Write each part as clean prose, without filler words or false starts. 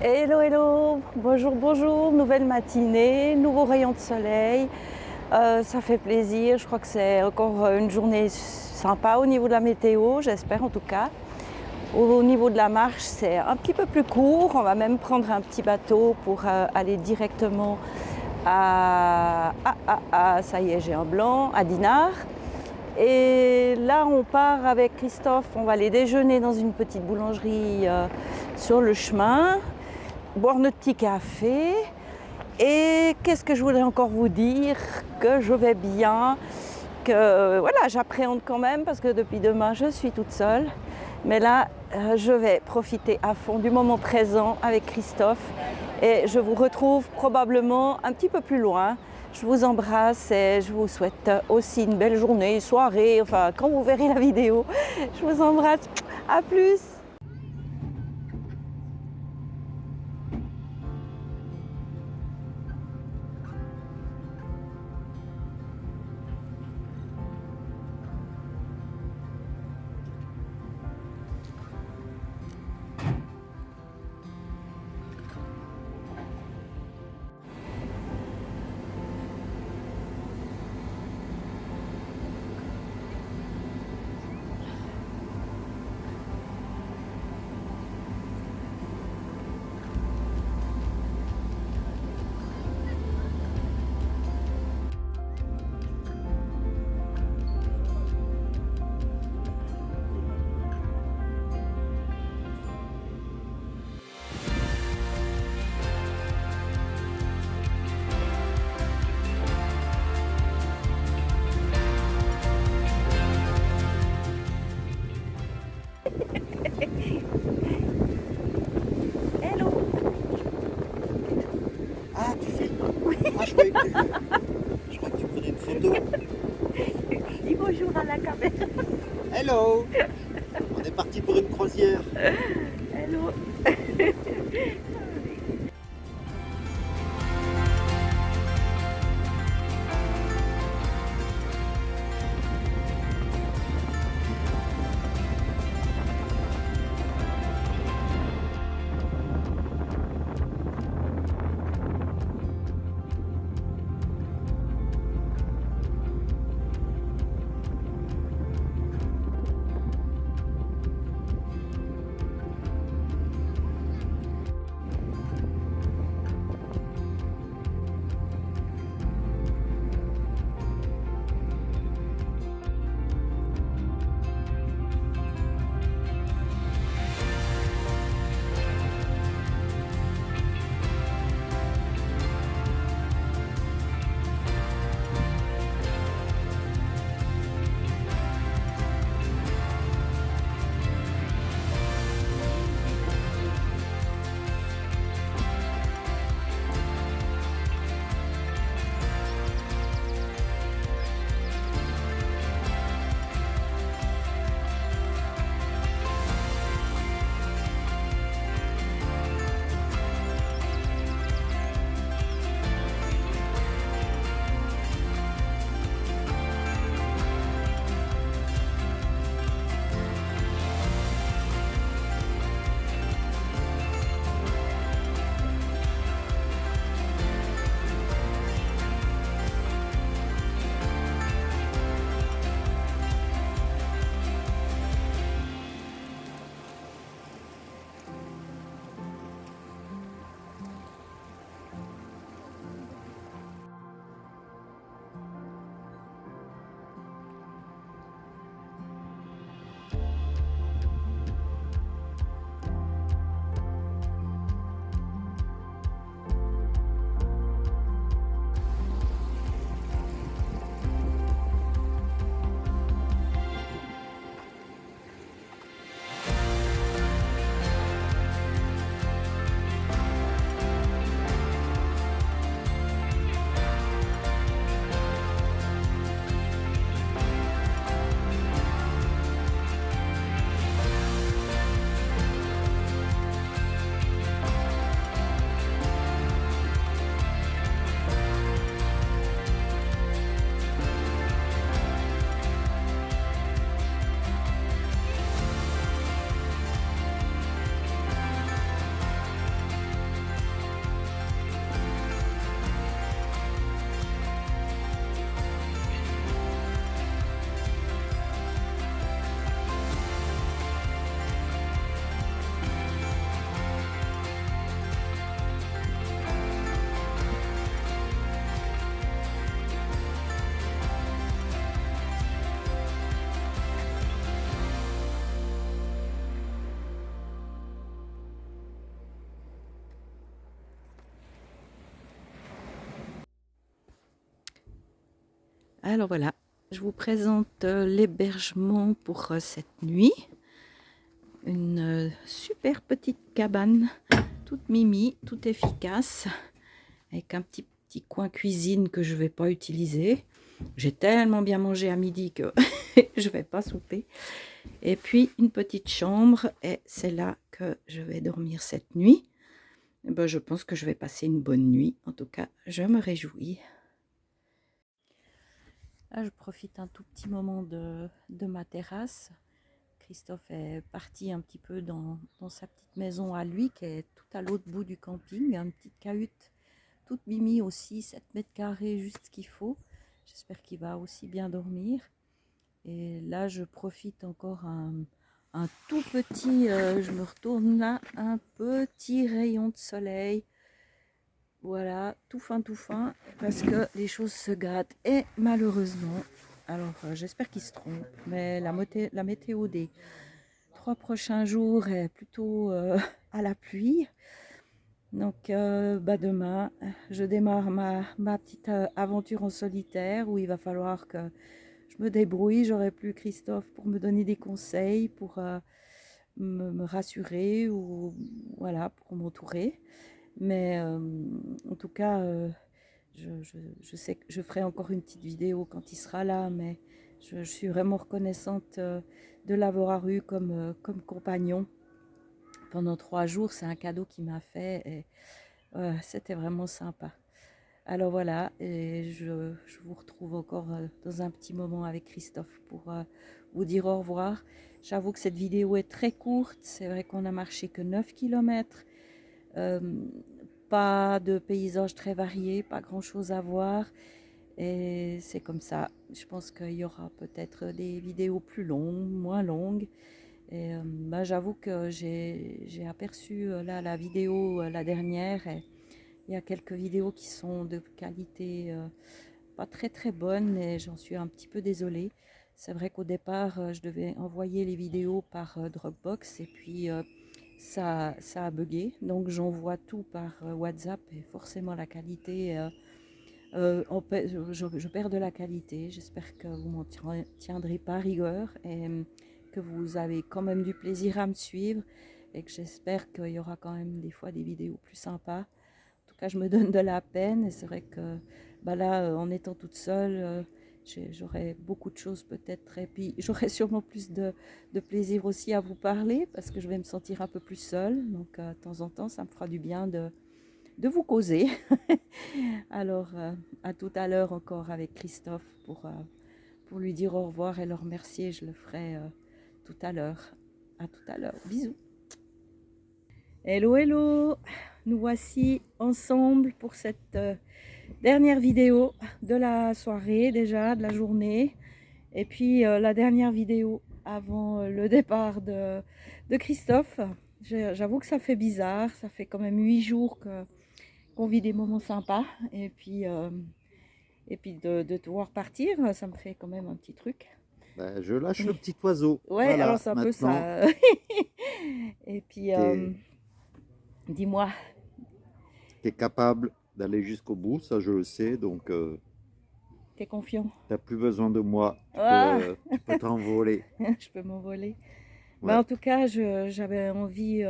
Hello, hello, bonjour, bonjour, nouvelle matinée, nouveau rayon de soleil. Ça fait plaisir, je crois que c'est encore une journée sympa au niveau de la météo, j'espère en tout cas. Au niveau de la marche, c'est un petit peu plus court, on va même prendre un petit bateau pour aller directement ça y est, j'ai un blanc, à Dinard. Et là, on part avec Christophe, on va aller déjeuner dans une petite boulangerie sur le chemin, boire notre petit café. Et qu'est-ce que je voulais encore vous dire? Que je vais bien, que voilà, j'appréhende quand même parce que depuis demain, je suis toute seule. Mais là, je vais profiter à fond du moment présent avec Christophe et je vous retrouve probablement un petit peu plus loin. Je vous embrasse et je vous souhaite aussi une belle journée, soirée, enfin quand vous verrez la vidéo. Je vous embrasse. À plus. Hello. Ah, tu filmes? Oui. Ah, je croyais que tu prenais une photo. Dis bonjour à la caméra. Hello! On est parti pour une croisière. Hello. Alors voilà, je vous présente l'hébergement pour cette nuit. Une super petite cabane, toute mimi, toute efficace, avec un petit coin cuisine que je ne vais pas utiliser. J'ai tellement bien mangé à midi que je ne vais pas souper. Et puis une petite chambre, et c'est là que je vais dormir cette nuit. Et ben, je pense que je vais passer une bonne nuit. En tout cas, je me réjouis. Là, je profite un tout petit moment de ma terrasse. Christophe est parti un petit peu dans sa petite maison à lui, qui est tout à l'autre bout du camping. Une petite cahute toute mimi aussi, 7 mètres carrés, juste ce qu'il faut. J'espère qu'il va aussi bien dormir. Et là, je profite encore un tout petit, je me retourne là, un petit rayon de soleil. Voilà, tout fin, parce que les choses se gâtent. Et malheureusement, alors j'espère qu'il se trompe, mais la météo des 3 prochains jours est plutôt à la pluie. Donc demain, je démarre ma petite aventure en solitaire où il va falloir que je me débrouille. J'aurai plus Christophe pour me donner des conseils, pour me rassurer ou voilà, pour m'entourer. Mais en tout cas, je sais que je ferai encore une petite vidéo quand il sera là, mais je suis vraiment reconnaissante de l'avoir eu comme compagnon pendant 3 jours. C'est un cadeau qu'il m'a fait et c'était vraiment sympa. Alors voilà, et je vous retrouve encore dans un petit moment avec Christophe pour vous dire au revoir. J'avoue que cette vidéo est très courte. C'est vrai qu'on a marché que 9 km. Pas de paysages très variés, pas grand chose à voir. Et c'est comme ça. Je pense qu'il y aura peut-être des vidéos plus longues, moins longues. Et j'avoue que j'ai aperçu là la vidéo, la dernière. Et il y a quelques vidéos qui sont de qualité pas très bonne et j'en suis un petit peu désolée. C'est vrai qu'au départ, je devais envoyer les vidéos par Dropbox et puis ça a bugué. Donc j'envoie tout par WhatsApp et forcément la qualité, je perds de la qualité. J'espère que vous m'en tiendrez pas rigueur et que vous avez quand même du plaisir à me suivre et que j'espère qu'il y aura quand même des fois des vidéos plus sympas. En tout cas, je me donne de la peine et c'est vrai que là, en étant toute seule, j'aurais beaucoup de choses peut-être et puis j'aurais sûrement plus de plaisir aussi à vous parler parce que je vais me sentir un peu plus seule. Donc, de temps en temps, ça me fera du bien de vous causer. Alors, à tout à l'heure encore avec Christophe pour lui dire au revoir et le remercier. Je le ferai tout à l'heure. À tout à l'heure. Bisous. Hello, hello. Nous voici ensemble pour cette dernière vidéo de la soirée déjà, de la journée. Et puis la dernière vidéo avant le départ de Christophe. J'avoue que ça fait bizarre. Ça fait quand même 8 jours qu'on vit des moments sympas. Et puis de te voir partir, ça me fait quand même un petit truc. Ben, je lâche le petit oiseau. Ouais, voilà, alors c'est un peu ça. Et puis, dis-moi. Tu es capable d'aller jusqu'au bout, ça je le sais, donc T'es confiant? tu n'as plus besoin de moi, tu peux t'envoler. Je peux m'envoler. Ouais. En tout cas, j'avais envie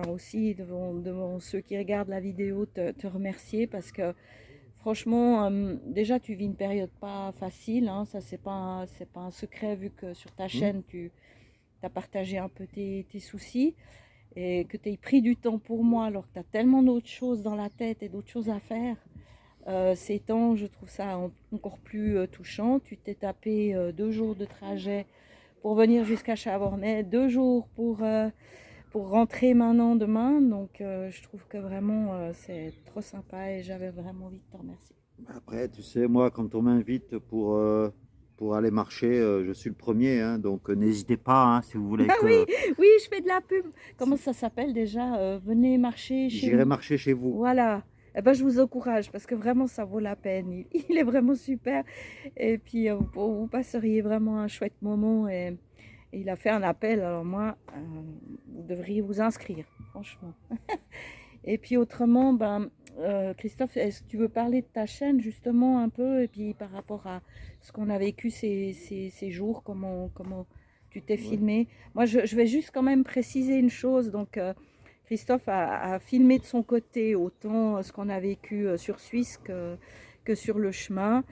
aussi devant ceux qui regardent la vidéo te remercier parce que franchement, déjà tu vis une période pas facile, hein, ça c'est pas un secret vu que sur ta chaîne tu as partagé un peu tes soucis et que tu aies pris du temps pour moi alors que tu as tellement d'autres choses dans la tête et d'autres choses à faire. Ces temps, je trouve ça encore plus touchant. Tu t'es tapé 2 jours de trajet pour venir jusqu'à Chavornay, 2 jours pour rentrer maintenant demain. Donc je trouve que vraiment c'est trop sympa et j'avais vraiment envie de te remercier. Après, tu sais, moi, quand on m'invite pour aller marcher, je suis le premier, hein, donc n'hésitez pas, hein, si vous voulez Ah que... oui, je fais de la pub. Comment ça s'appelle déjà? Venez marcher chez J'irai nous. marcher chez vous. Voilà. Eh ben, je vous encourage parce que vraiment ça vaut la peine. Il est vraiment super. Et puis vous passeriez vraiment un chouette moment. Et il a fait un appel. Alors moi, vous devriez vous inscrire, franchement. Et puis autrement, Christophe, est-ce que tu veux parler de ta chaîne justement un peu et puis par rapport à ce qu'on a vécu ces jours, comment tu t'es Ouais. filmé? Moi, je vais juste quand même préciser une chose. Donc, Christophe a filmé de son côté autant ce qu'on a vécu sur Suisse que sur le chemin.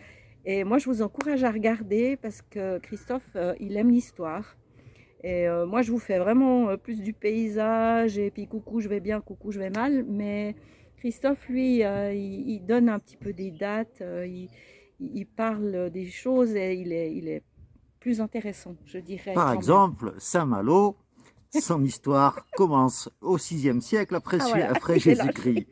Et moi, je vous encourage à regarder parce que Christophe, il aime l'histoire. Et moi, je vous fais vraiment plus du paysage et puis coucou, je vais bien, coucou, je vais mal. Mais Christophe, lui, il donne un petit peu des dates, il parle des choses et il est plus intéressant, je dirais Par quand même. exemple, Saint-Malo, son histoire commence au VIe siècle Ah voilà, après il est là. Jésus-Christ.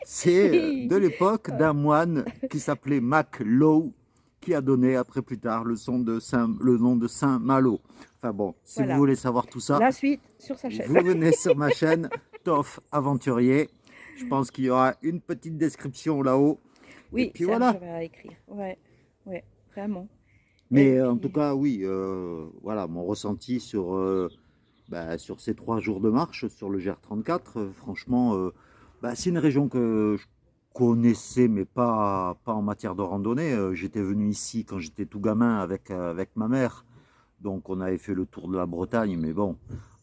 C'est de l'époque d'un moine qui s'appelait Mac Low, qui a donné après plus tard le nom de Saint-Malo. Enfin bon, si vous Voilà. voulez savoir tout ça, La suite sur sa chaîne. vous venez sur ma chaîne Toff Aventurier. Je pense qu'il y aura une petite description là-haut. Oui, Et puis Serge voilà. va écrire. Ouais, ouais, vraiment. Mais Et en puis, tout cas, oui, voilà, mon ressenti sur ces 3 jours de marche sur le GR34, franchement, c'est une région que je connaissais, mais pas en matière de randonnée. J'étais venu ici quand j'étais tout gamin avec ma mère. Donc on avait fait le tour de la Bretagne, mais bon,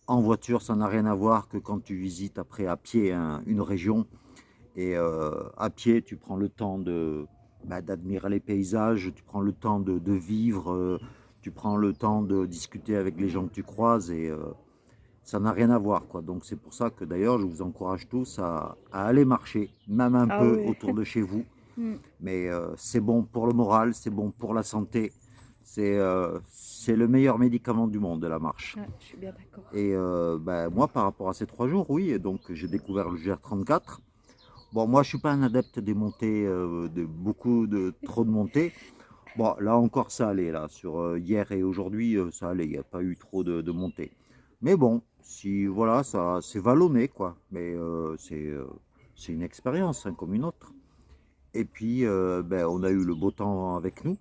en voiture, ça n'a rien à voir que quand tu visites après à pied une région. Et à pied, tu prends le temps d'admirer les paysages, tu prends le temps de vivre, tu prends le temps de discuter avec les gens que tu croises et ça n'a rien à voir, quoi. Donc c'est pour ça que d'ailleurs, je vous encourage tous à aller marcher, même un ah peu oui. autour de chez vous. Hmm. Mais c'est bon pour le moral, c'est bon pour la santé. C'est le meilleur médicament du monde, la marche. Ouais, je suis bien d'accord. Et moi, par rapport à ces 3 jours, oui, et donc j'ai découvert le GR34. Bon, moi, je suis pas un adepte des montées, trop de montées. Bon, là encore, ça allait, là, sur hier et aujourd'hui, ça allait, il n'y a pas eu trop de montées. Mais bon, si, voilà, ça, c'est vallonné, quoi. Mais c'est une expérience, hein, comme une autre. Et puis, on a eu le beau temps avec nous.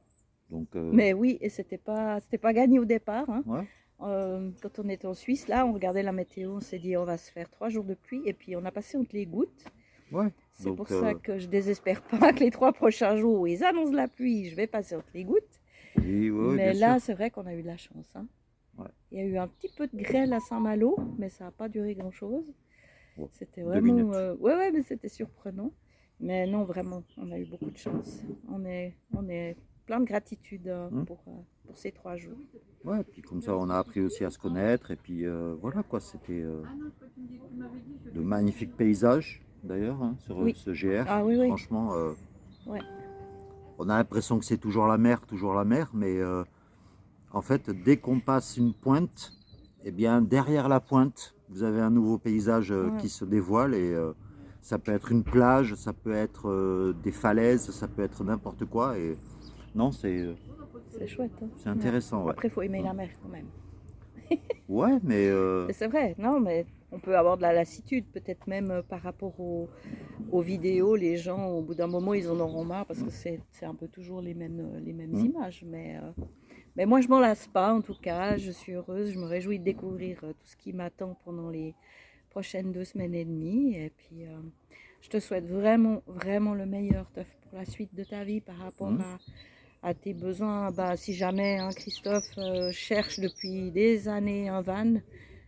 Donc, Mais oui, et c'était pas gagné au départ, hein. ouais, Quand on était en Suisse, là, on regardait la météo, on s'est dit on va se faire 3 jours de pluie, et puis on a passé entre les gouttes. ouais. C'est Donc, pour ça que je désespère pas que les 3 prochains jours où ils annoncent la pluie, je vais passer entre les gouttes. oui, oui, Mais bien là, sûr. c'est vrai qu'on a eu de la chance, hein. Ouais. Il y a eu un petit peu de grêle à Saint-Malo, mais ça n'a pas duré grand-chose. Bon, C'était 2 vraiment... minutes. ouais, mais c'était surprenant. Mais non, vraiment, on a eu beaucoup de chance. On est plein de gratitude pour ces 3 jours. Ouais, puis comme ça, on a appris aussi à se connaître. Et puis voilà, quoi, c'était de magnifiques paysages, d'ailleurs, hein, sur Oui. ce GR. Ah oui, oui. Franchement, Ouais. on a l'impression que c'est toujours la mer, mais en fait, dès qu'on passe une pointe, eh bien, derrière la pointe, vous avez un nouveau paysage Ouais. qui se dévoile. Et ça peut être une plage, ça peut être des falaises, ça peut être n'importe quoi. Et non, c'est chouette, hein. c'est intéressant, ouais. Après, il faut aimer la mer quand même. Ouais, mais Mais c'est vrai, non, mais on peut avoir de la lassitude, peut-être même par rapport aux vidéos. Les gens, au bout d'un moment, ils en auront marre parce que c'est un peu toujours les mêmes images. Mais moi, je m'en lasse pas, en tout cas. Je suis heureuse, je me réjouis de découvrir tout ce qui m'attend pendant les prochaines 2 semaines et demie. Et puis, je te souhaite vraiment, vraiment le meilleur, Teuf, pour la suite de ta vie par rapport à tes besoins. Si jamais Christophe cherche depuis des années un van,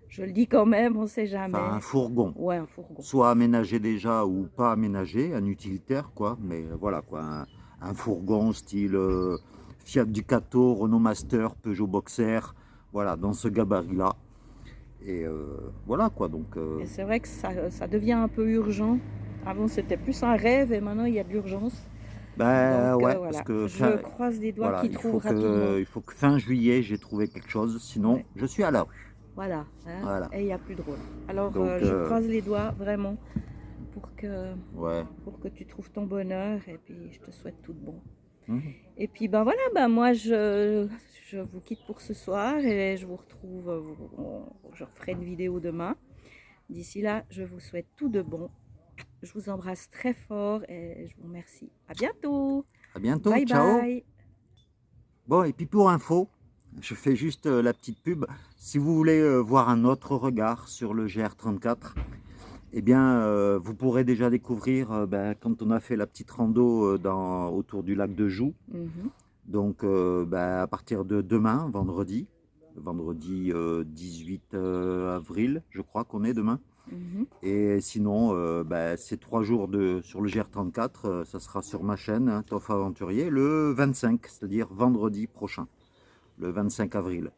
je le dis quand même, on ne sait jamais. enfin, un fourgon. Ouais, un fourgon. Soit aménagé déjà ou pas aménagé, un utilitaire, quoi. Mais voilà, quoi, un fourgon style Fiat Ducato, Renault Master, Peugeot Boxer, voilà, dans ce gabarit-là. Et voilà, quoi, donc... Et c'est vrai que ça devient un peu urgent. Avant, c'était plus un rêve et maintenant, il y a de l'urgence. Donc, ouais, voilà. parce que Je croise les doigts voilà, qu'il trouve rapidement. il faut que fin juillet, j'ai trouvé quelque chose, sinon Ouais. je suis à la rue. Voilà, hein. Voilà. Et il n'y a plus de rôle. Alors, Donc, je croise les doigts vraiment Ouais. pour que tu trouves ton bonheur et puis je te souhaite tout de bon. Mhm. Et puis voilà, moi je vous quitte pour ce soir et je vous retrouve, je referai une vidéo demain. D'ici là, je vous souhaite tout de bon. Je vous embrasse très fort et je vous remercie. À bientôt. À bientôt, Bye ciao. bye. Bon, et puis pour info, je fais juste la petite pub. Si vous voulez voir un autre regard sur le GR34, eh bien, vous pourrez déjà découvrir quand on a fait la petite rando autour du lac de Joux. Mhm. Donc, à partir de demain, vendredi 18 avril, je crois qu'on est demain. Mhm. Et sinon, ces 3 jours sur le GR34, ça sera sur ma chaîne, hein, Toff Aventurier, le 25, c'est-à-dire vendredi prochain, le 25 avril,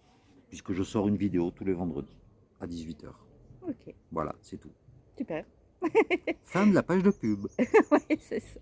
puisque je sors une vidéo tous les vendredis à 18h. Ok, Voilà, c'est tout. super. Fin de la page de pub. Oui, c'est ça.